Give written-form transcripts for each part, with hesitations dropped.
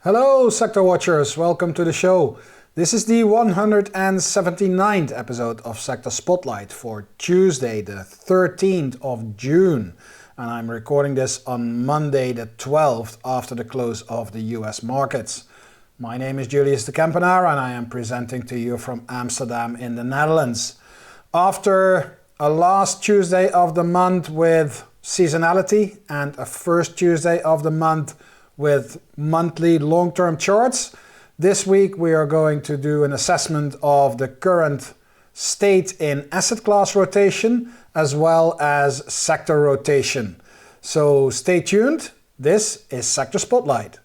Hello sector watchers, welcome to the show. This is the 179th episode of Sector Spotlight for Tuesday the 13th of June. And I'm recording this on Monday the 12th after the close of the US markets. My name is Julius the Kempenaer and I am presenting to you from Amsterdam in the Netherlands. After a last Tuesday of the month with seasonality and a first Tuesday of the month with monthly long-term charts, this week we are going to do an assessment of the current state in asset class rotation as well as sector rotation. So stay tuned, this is Sector Spotlight.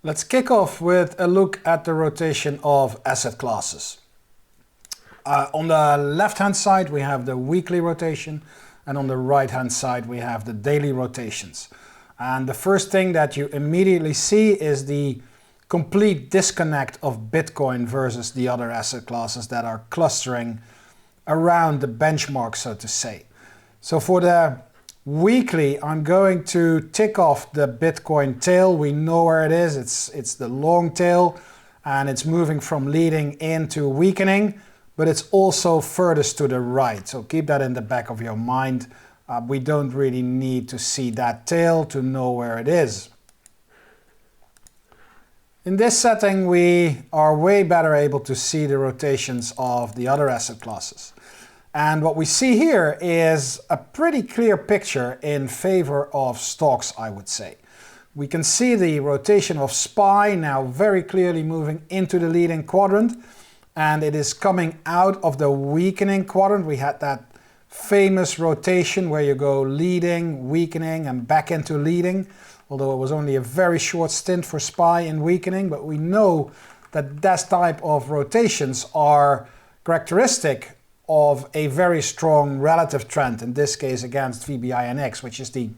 Let's kick off with a look at the rotation of asset classes. On the left-hand side we have the weekly rotation, and on the right-hand side we have the daily rotations. And the first thing that you immediately see is the complete disconnect of Bitcoin versus the other asset classes that are clustering around the benchmark, so to say. So for the weekly, I'm going to tick off the Bitcoin tail. We know where it is. It's the long tail, and it's moving from leading into weakening, but it's also furthest to the right. So keep that in the back of your mind. We don't really need to see that tail to know where it is. In this setting, we are way better able to see the rotations of the other asset classes. And what we see here is a pretty clear picture in favor of stocks, I would say. We can see the rotation of SPY now very clearly moving into the leading quadrant, and it is coming out of the weakening quadrant. We had that famous rotation where you go leading, weakening, and back into leading, although it was only a very short stint for SPY in weakening, but we know that that type of rotations are characteristic of a very strong relative trend, in this case against VBINX, which is the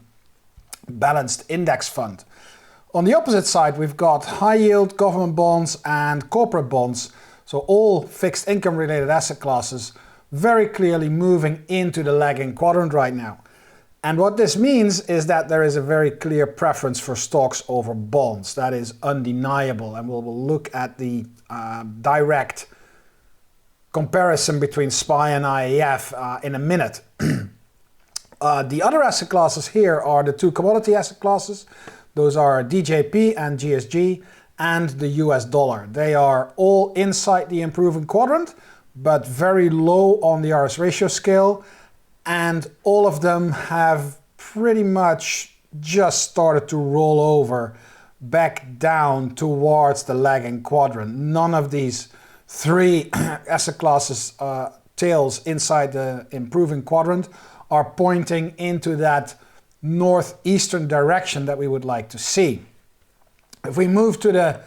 balanced index fund. On the opposite side, we've got high yield government bonds and corporate bonds, so all fixed income related asset classes very clearly moving into the lagging quadrant right now. And what this means is that there is a very clear preference for stocks over bonds. That is undeniable, and we'll look at the direct comparison between SPY and IAF in a minute. The other asset classes here are the two commodity asset classes. Those are DJP and GSG and the US dollar. They are all inside the improving quadrant, but very low on the RS ratio scale, and all of them have pretty much just started to roll over back down towards the lagging quadrant. None of these three asset classes tails inside the improving quadrant are pointing into that northeastern direction that we would like to see. If we move to the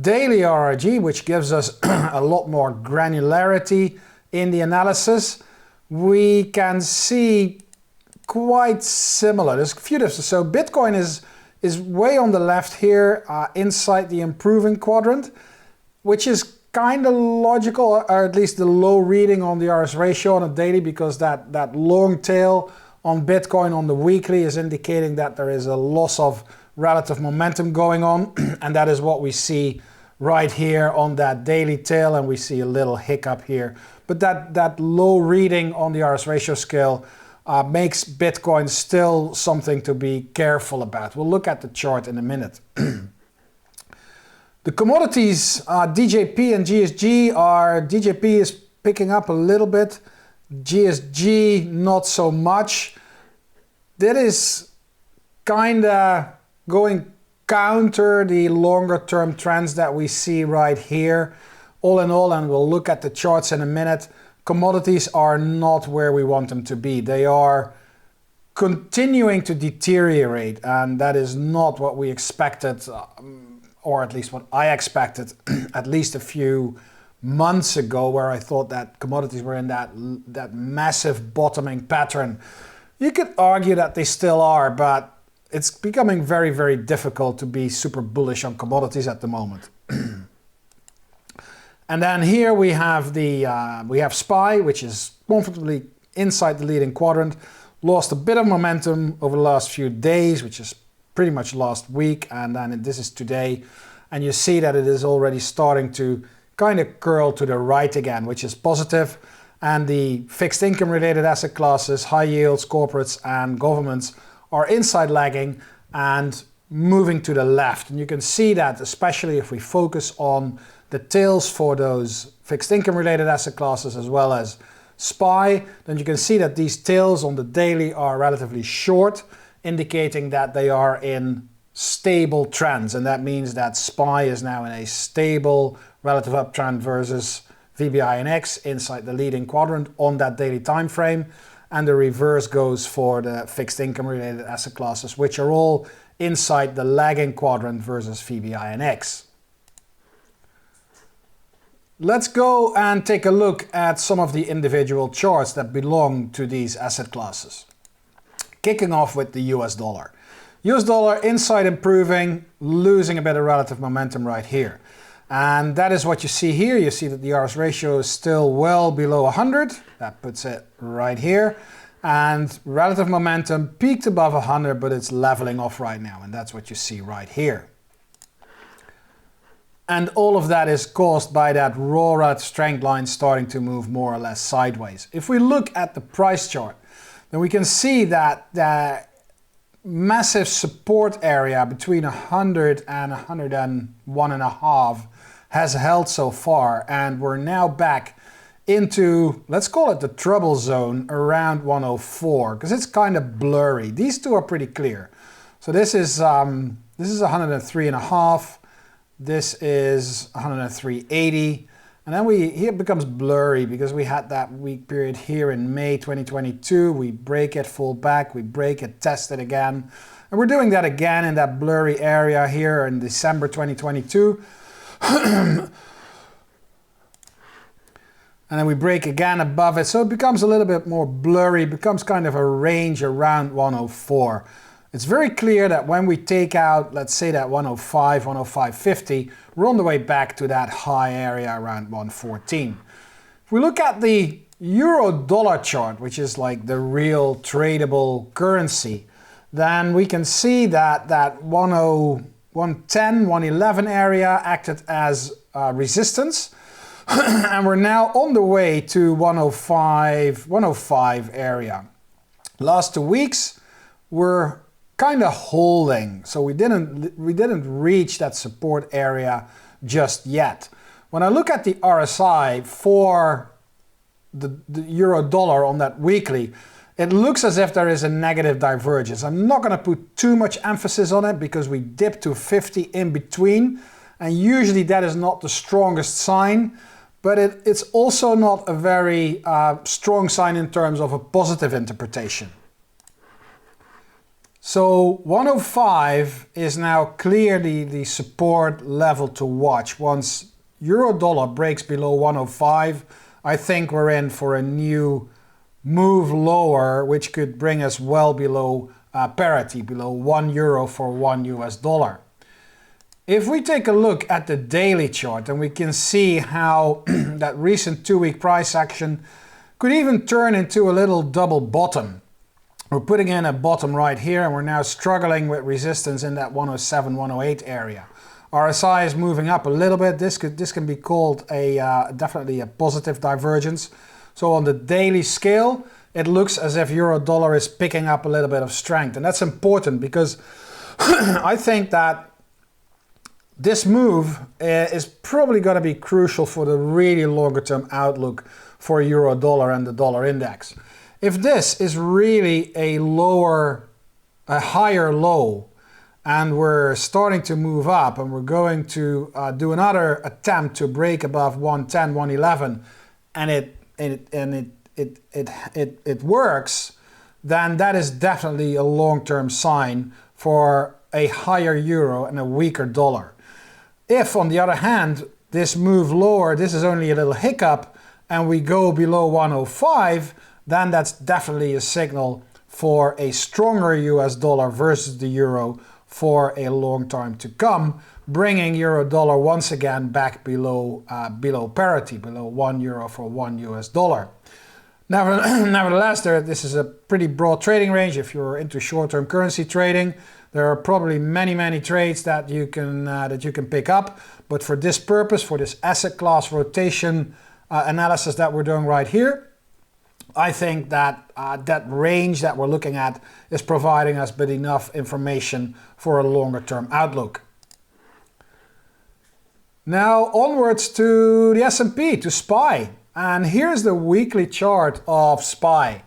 daily RRG, which gives us a lot more granularity in the analysis, we can see quite similar. There's a few differences. So Bitcoin is way on the left here, inside the improving quadrant, which is kind of logical, or at least the low reading on the RS ratio on a daily, because that long tail on Bitcoin on the weekly is indicating that there is a loss of relative momentum going on, and that is what we see right here on that daily tail, and we see a little hiccup here. But that low reading on the RS ratio scale makes Bitcoin still something to be careful about. We'll look at the chart in a minute. The commodities, DJP and GSG DJP is picking up a little bit, GSG not so much. That is kinda going counter the longer term trends that we see right here. All in all, and we'll look at the charts in a minute, commodities are not where we want them to be. They are continuing to deteriorate, and that is not what we expected, or at least what I expected at least a few months ago, where I thought that commodities were in that massive bottoming pattern. You could argue that they still are, but it's becoming very, very difficult to be super bullish on commodities at the moment. And then here we have SPY, which is comfortably inside the leading quadrant. lost a bit of momentum over the last few days, which is pretty much last week, and then this is today. And you see that it is already starting to kind of curl to the right again, which is positive. And the fixed income related asset classes, high yields, corporates and governments are inside lagging and moving to the left. And you can see that especially if we focus on the tails for those fixed income related asset classes as well as SPY, then you can see that these tails on the daily are relatively short, indicating that they are in stable trends. And that means that SPY is now in a stable relative uptrend versus VBINX inside the leading quadrant on that daily time frame. And the reverse goes for the fixed income related asset classes, which are all inside the lagging quadrant versus VBINX. Let's go and take a look at some of the individual charts that belong to these asset classes. Kicking off with the US dollar. US dollar inside improving, losing a bit of relative momentum right here. And that is what you see here. You see that the RS ratio is still well below 100. That puts it right here. And relative momentum peaked above 100, but it's leveling off right now. And that's what you see right here. And all of that is caused by that raw relative strength line starting to move more or less sideways. If we look at the price chart, then we can see that the massive support area between 100 and 101.5 has held so far. And we're now back into, let's call it the trouble zone around 104, because it's kind of blurry. These two are pretty clear. So this is 103.5. This is 103.80, and then here it becomes blurry because we had that weak period here in May 2022. We break it, fall back, we break it, test it again, and we're doing that again in that blurry area here in December 2022. And then we break again above it, so it becomes a little bit more blurry, becomes kind of a range around 104. It's very clear that when we take out, let's say that 105, 105.50, we're on the way back to that high area around 114. If we look at the euro-dollar chart, which is like the real tradable currency, then we can see that that 110, 111 area acted as resistance. And we're now on the way to 105 area. Last 2 weeks were kind of holding, so we didn't reach that support area just yet. When I look at the RSI for the euro dollar on that weekly, it looks as if there is a negative divergence. I'm not going to put too much emphasis on it because we dipped to 50 in between, and usually that is not the strongest sign, but it's also not a very strong sign in terms of a positive interpretation. So 105 is now clearly the support level to watch. Once euro dollar breaks below 105, I think we're in for a new move lower, which could bring us well below parity, below €1 for $1. If we take a look at the daily chart, and we can see how that recent 2-week price action could even turn into a little double bottom. We're putting in a bottom right here, and we're now struggling with resistance in that 107, 108 area. RSI is moving up a little bit. This can be called definitely a positive divergence. So on the daily scale, it looks as if euro dollar is picking up a little bit of strength, and that's important because I think that this move is probably going to be crucial for the really longer term outlook for euro dollar and the dollar index. If this is really a higher low, and we're starting to move up, and we're going to do another attempt to break above 110, 111, and it works, then that is definitely a long-term sign for a higher euro and a weaker dollar. If, on the other hand, this move lower, this is only a little hiccup, and we go below 105, then that's definitely a signal for a stronger US dollar versus the euro for a long time to come, bringing euro dollar once again back below parity, below €1 for $1. Nevertheless, this is a pretty broad trading range. If you're into short-term currency trading, there are probably many trades that you can pick up. But for this purpose, for this asset class rotation analysis that we're doing right here, I think that that range that we're looking at is providing us with enough information for a longer-term outlook. Now onwards to the S&P, to SPY. And here's the weekly chart of SPY.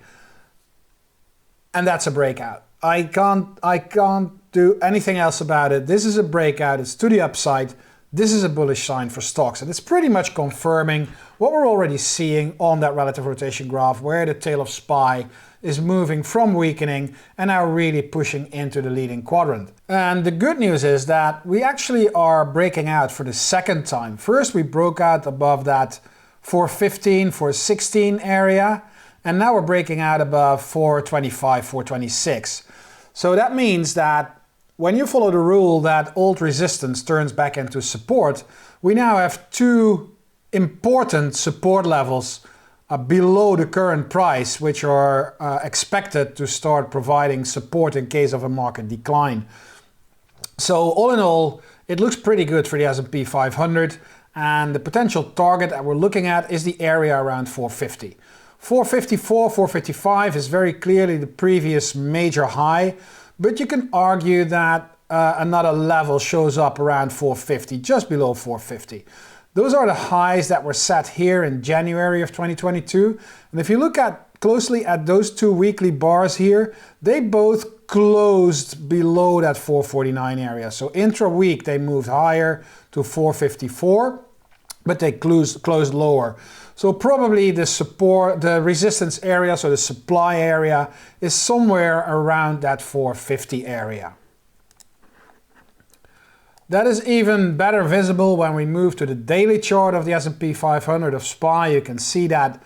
And that's a breakout. I can't do anything else about it. This is a breakout. It's to the upside. This is a bullish sign for stocks. And it's pretty much confirming what we're already seeing on that relative rotation graph, where the tail of SPY is moving from weakening and now really pushing into the leading quadrant. And the good news is that we actually are breaking out for the second time. First, we broke out above that 415, 416 area, and now we're breaking out above 425, 426. So that means that when you follow the rule that old resistance turns back into support, we now have two important support levels below the current price, which are expected to start providing support in case of a market decline. So all in all, it looks pretty good for the S&P 500. And the potential target that we're looking at is the area around 450. 454, 455 is very clearly the previous major high, but you can argue that another level shows up around 450, just below 450. Those are the highs that were set here in January of 2022. And if you look closely at those two weekly bars here, they both closed below that 449 area. So intra-week they moved higher to 454. But they closed lower. So probably the resistance area, so the supply area, is somewhere around that 450 area. That is even better visible when we move to the daily chart of the S&P 500 of SPY. You can see that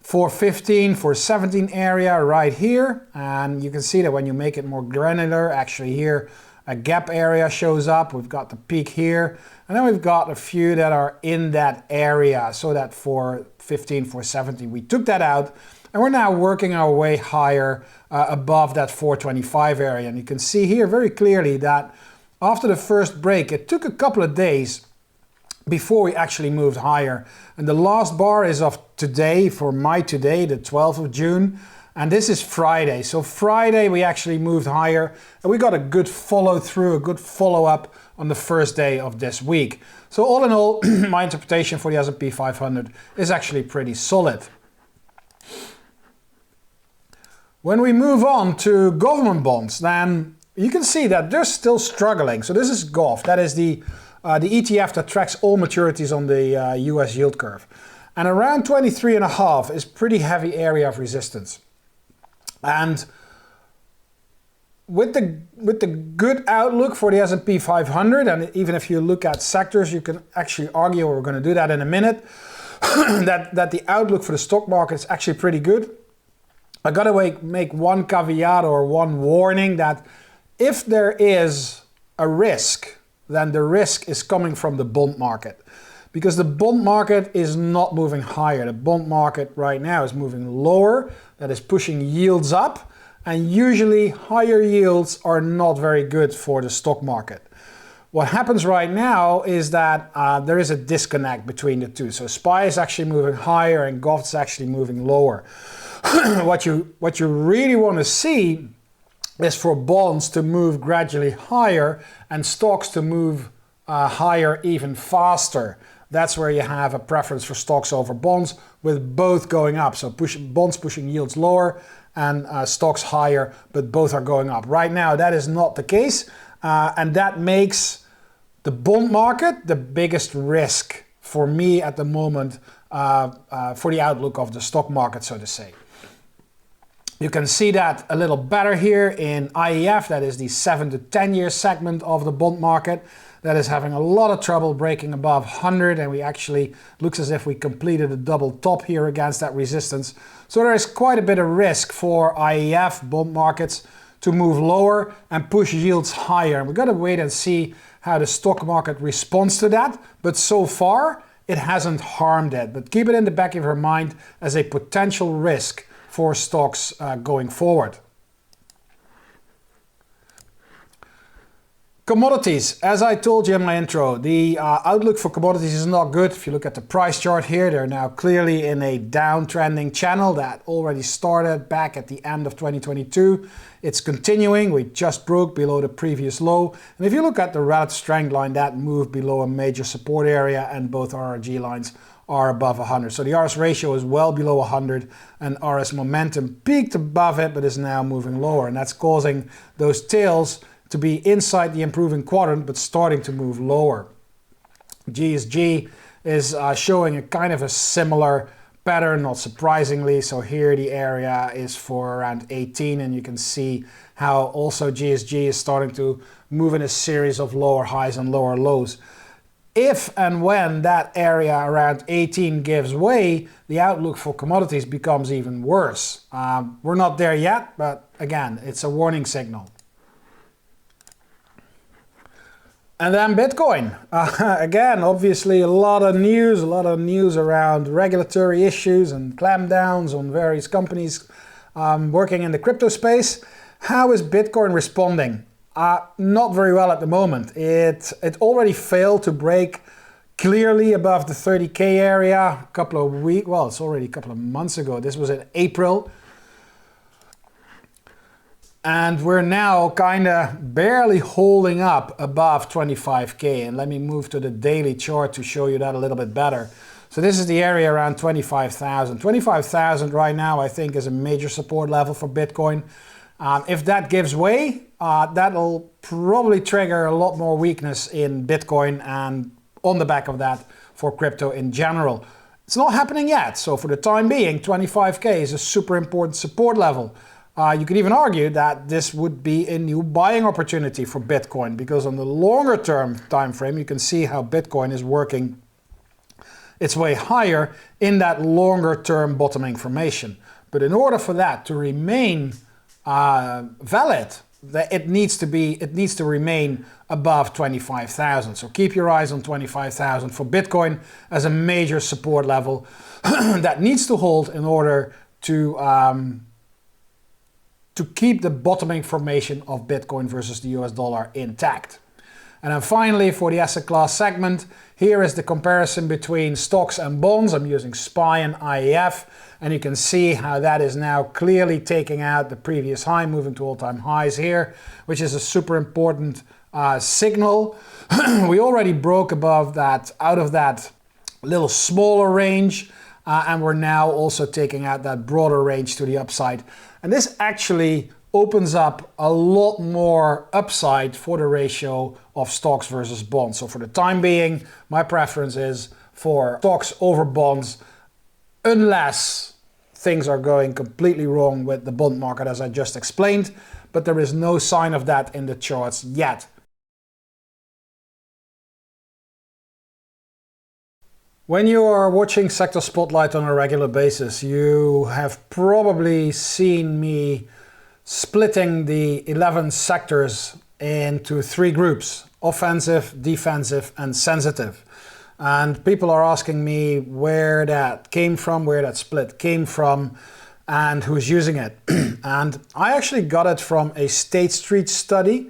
415, 417 area right here. And you can see that when you make it more granular, actually here, a gap area shows up. We've got the peak here. And then we've got a few that are in that area. So that 415, 417, we took that out. And we're now working our way higher above that 425 area. And you can see here very clearly that after the first break, it took a couple of days before we actually moved higher. And the last bar is of today, for my today, the 12th of June. And this is Friday. So Friday we actually moved higher and we got a good follow through, a good follow up on the first day of this week. So all in all, my interpretation for the S&P 500 is actually pretty solid. When we move on to government bonds, then you can see that they're still struggling. So this is GOV, that is the ETF that tracks all maturities on the US yield curve. And around 23.5 is pretty heavy area of resistance. And with the good outlook for the S&P 500, and even if you look at sectors, you can actually argue, we're going to do that in a minute, that the outlook for the stock market is actually pretty good. I got to make one caveat or one warning that if there is a risk, then the risk is coming from the bond market. Because the bond market is not moving higher. The bond market right now is moving lower. That is pushing yields up. And usually higher yields are not very good for the stock market. What happens right now is that there is a disconnect between the two. So SPY is actually moving higher and GOV is actually moving lower. What you really want to see is for bonds to move gradually higher and stocks to move higher even faster. That's where you have a preference for stocks over bonds, with both going up. So bonds pushing yields lower and stocks higher, but both are going up. Right now, that is not the case. And that makes the bond market the biggest risk for me at the moment for the outlook of the stock market, so to say. You can see that a little better here in IEF, that is the 7 to 10 year segment of the bond market. That is having a lot of trouble breaking above 100, and we actually looks as if we completed a double top here against that resistance. So there is quite a bit of risk for IEF bond markets to move lower and push yields higher. And we've got to wait and see how the stock market responds to that. But so far, it hasn't harmed it. But keep it in the back of your mind as a potential risk for stocks going forward. Commodities, as I told you in my intro, the outlook for commodities is not good. If you look at the price chart here, they're now clearly in a downtrending channel that already started back at the end of 2022. It's continuing. We just broke below the previous low. And if you look at the relative strength line, that moved below a major support area, and both RRG lines are above 100. So the RS ratio is well below 100, and RS momentum peaked above it but is now moving lower, and that's causing those tails to be inside the improving quadrant but starting to move lower. GSG is showing a kind of a similar pattern, not surprisingly. So here the area is for around 18, and you can see how also GSG is starting to move in a series of lower highs and lower lows. If and when that area around 18 gives way, the outlook for commodities becomes even worse. We're not there yet, but again, it's a warning signal. And then Bitcoin. Again, obviously a lot of news around regulatory issues and clampdowns on various companies working in the crypto space. How is Bitcoin responding? Not very well at the moment. It already failed to break clearly above the 30K area a couple of weeks, well, it's already a couple of months ago. This was in April. And we're now kind of barely holding up above 25K. And let me move to the daily chart to show you that a little bit better. So this is the area around 25,000. 25,000 right now, I think, is a major support level for Bitcoin. If that gives way, that'll probably trigger a lot more weakness in Bitcoin and on the back of that for crypto in general. It's not happening yet. So for the time being, 25K is a super important support level. You could even argue that this would be a new buying opportunity for Bitcoin, because on the longer term time frame, you can see how Bitcoin is working its way higher in that longer term bottoming formation. But in order for that to remain valid, it needs to remain above 25,000. So keep your eyes on 25,000 for Bitcoin as a major support level that needs to hold in order to keep the bottoming formation of Bitcoin versus the US dollar intact. And then finally, for the asset class segment, here is the comparison between stocks and bonds. I'm using SPY and IEF, and you can see how that is now clearly taking out the previous high, moving to all-time highs here, which is a super important signal. We already broke above that, out of that little smaller range, and we're now also taking out that broader range to the upside. And this actually opens up a lot more upside for the ratio of stocks versus bonds. So for the time being, my preference is for stocks over bonds, unless things are going completely wrong with the bond market, as I just explained, but there is no sign of that in the charts yet. When you are watching Sector Spotlight on a regular basis, you have probably seen me splitting the 11 sectors into 3 groups: offensive, defensive, and sensitive. And people are asking me where that came from, where that split came from, and who's using it. And I actually got it from a State Street study,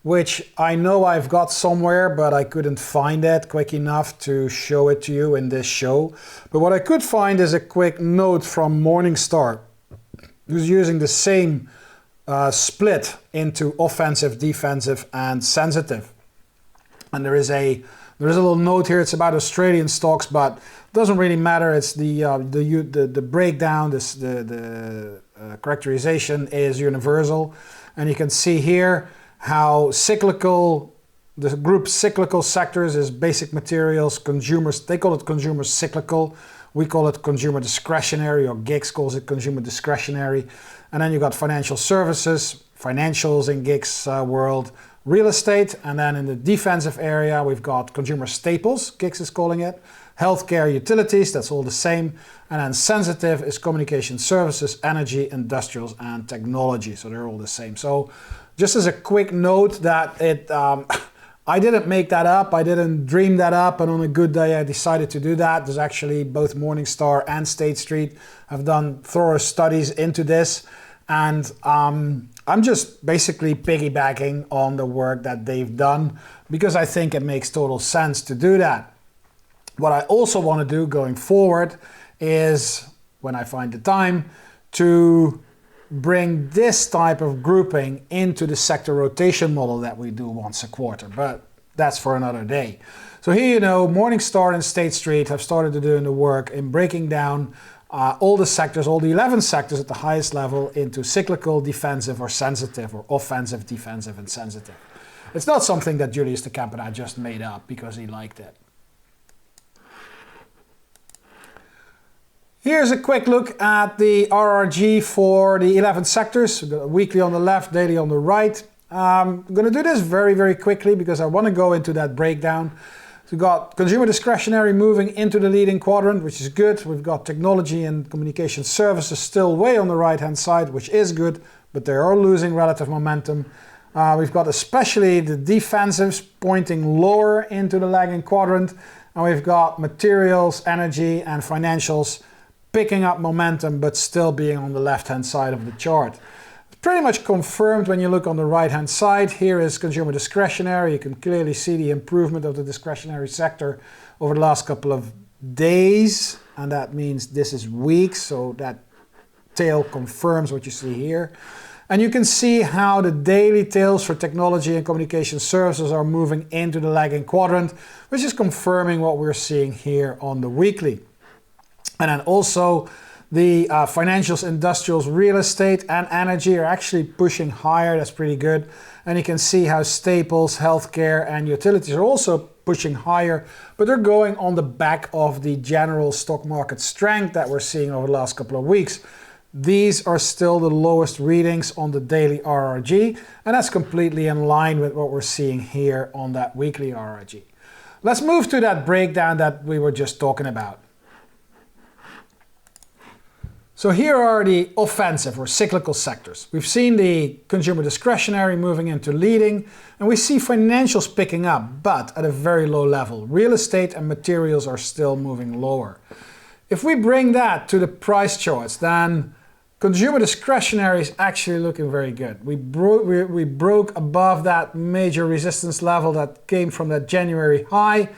which I know I've got somewhere, but I couldn't find it quick enough to show it to you in this show. But what I could find is a quick note from Morningstar, who's using the same split into offensive, defensive, and sensitive. And there is a little note here. It's about Australian stocks, but it doesn't really matter. It's the breakdown. The characterization is universal, and you can see here how cyclical, the group cyclical sectors is basic materials, consumers, they call it consumer cyclical. We call it consumer discretionary, or GICS calls it consumer discretionary. And then you got financial services, financials in GICS world, real estate. And then in the defensive area, we've got consumer staples, GICS is calling it, healthcare, utilities, that's all the same. And then sensitive is communication services, energy, industrials, and technology. So they're all the same. So just as a quick note that I didn't make that up. I didn't dream that up. And on a good day, I decided to do that. There's actually both Morningstar and State Street have done thorough studies into this. And I'm just basically piggybacking on the work that they've done because I think it makes total sense to do that. What I also want to do going forward is, when I find the time, to bring this type of grouping into the sector rotation model that we do once a quarter, but that's for another day. So here, you know, Morningstar and State Street have started to do the work in breaking down all the sectors, all the 11 sectors at the highest level into cyclical, defensive, or sensitive, or offensive, defensive, and sensitive. It's not something that Julius de Kempenaer just made up because he liked it. Here's a quick look at the RRG for the 11 sectors. We've got weekly on the left, daily on the right. I'm going to do this very, very quickly because I want to go into that breakdown. So we've got consumer discretionary moving into the leading quadrant, which is good. We've got technology and communication services still way on the right-hand side, which is good, but they are losing relative momentum. We've got especially the defensives pointing lower into the lagging quadrant. And we've got materials, energy, and financials picking up momentum, but still being on the left-hand side of the chart. It's pretty much confirmed when you look on the right-hand side. Here is consumer discretionary. You can clearly see the improvement of the discretionary sector over the last couple of days, and that means this is weeks, so that tail confirms what you see here. And you can see how the daily tails for technology and communication services are moving into the lagging quadrant, which is confirming what we're seeing here on the weekly. And then also the financials, industrials, real estate, and energy are actually pushing higher. That's pretty good. And you can see how staples, healthcare, and utilities are also pushing higher, but they're going on the back of the general stock market strength that we're seeing over the last couple of weeks. These are still the lowest readings on the daily RRG, and that's completely in line with what we're seeing here on that weekly RRG. Let's move to that breakdown that we were just talking about. So here are the offensive or cyclical sectors. We've seen the consumer discretionary moving into leading, and we see financials picking up, but at a very low level. Real estate and materials are still moving lower. If we bring that to the price charts, then consumer discretionary is actually looking very good. We broke above that major resistance level that came from that January high.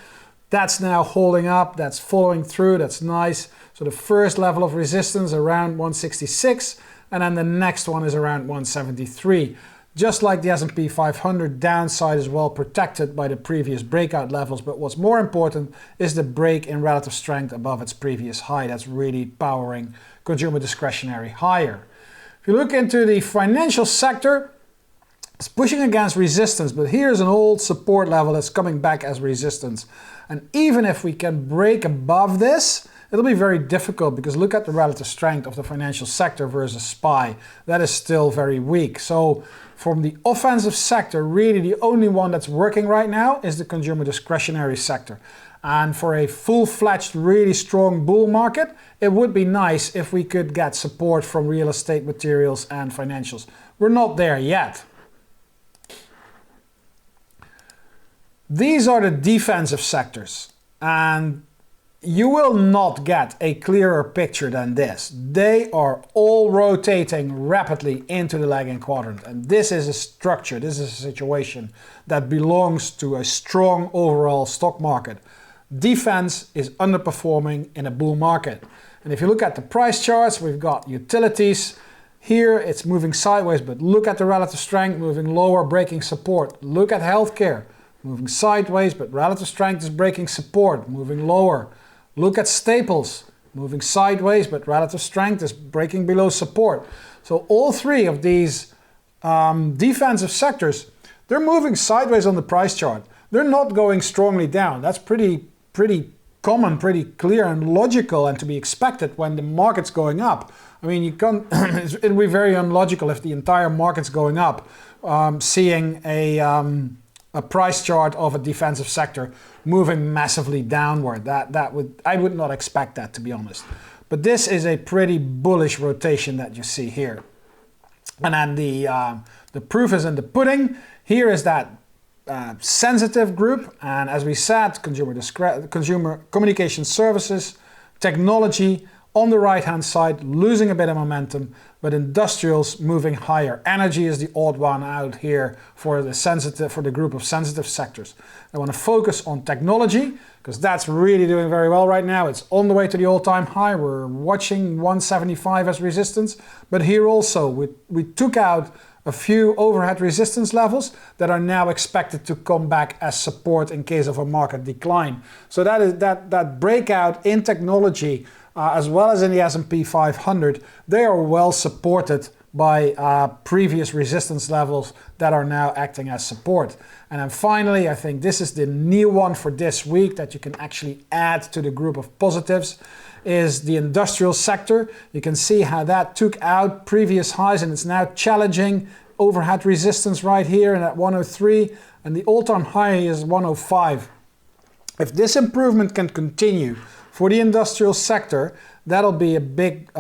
That's now holding up, that's following through, that's nice. So the first level of resistance around 166, and then the next one is around 173. Just like the S&P 500, downside is well protected by the previous breakout levels, but what's more important is the break in relative strength above its previous high. That's really powering consumer discretionary higher. If you look into the financial sector, it's pushing against resistance, but here's an old support level that's coming back as resistance. And even if we can break above this, it'll be very difficult because look at the relative strength of the financial sector versus SPY. That is still very weak. So from the offensive sector, really the only one that's working right now is the consumer discretionary sector. And for a full-fledged, really strong bull market, it would be nice if we could get support from real estate, materials, and financials. We're not there yet. These are the defensive sectors, and you will not get a clearer picture than this. They are all rotating rapidly into the lagging quadrant, and this is a structure, this is a situation that belongs to a strong overall stock market. Defense is underperforming in a bull market. And if you look at the price charts, we've got utilities. Here it's moving sideways, but look at the relative strength, moving lower, breaking support. Look at healthcare. Moving sideways, but relative strength is breaking support, moving lower. Look at staples, moving sideways, but relative strength is breaking below support. So all three of these defensive sectors, they're moving sideways on the price chart. They're not going strongly down. That's pretty common, pretty clear and logical and to be expected when the market's going up. I mean, you can't, it'd be very unlogical if the entire market's going up, seeing a price chart of a defensive sector moving massively downward. I would not expect that, to be honest. But this is a pretty bullish rotation that you see here. And then the proof is in the pudding. Here is that sensitive group, and as we said, consumer communication services, technology on the right hand side losing a bit of momentum, but industrials moving higher. Energy is the odd one out here for the group of sensitive sectors. I want to focus on technology because that's really doing very well right now. It's on the way to the all-time high. We're watching 175 as resistance, but here also we took out a few overhead resistance levels that are now expected to come back as support in case of a market decline. So that is that breakout in technology as well as in the S&P 500, they are well supported by previous resistance levels that are now acting as support. And then finally, I think this is the new one for this week that you can actually add to the group of positives, is the industrial sector. You can see how that took out previous highs and it's now challenging overhead resistance right here and at 103, and the all-time high is 105. If this improvement can continue for the industrial sector, that'll be a big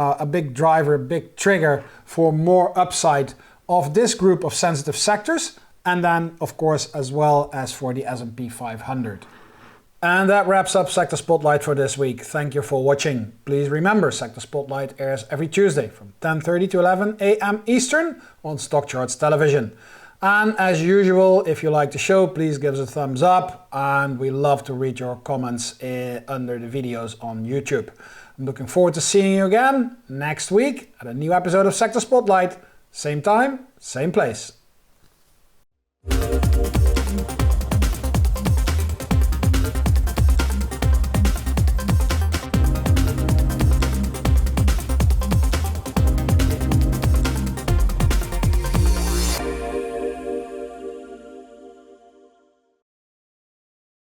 driver, a big trigger for more upside of this group of sensitive sectors, and then of course as well as for the S&P 500. And that wraps up Sector Spotlight for this week. Thank you for watching. Please remember, Sector Spotlight airs every Tuesday from 10:30 to 11 a.m. Eastern on StockCharts television. And as usual, if you like the show, please give us a thumbs up, and we love to read your comments under the videos on YouTube. I'm looking forward to seeing you again next week at a new episode of Sector Spotlight. Same time, same place.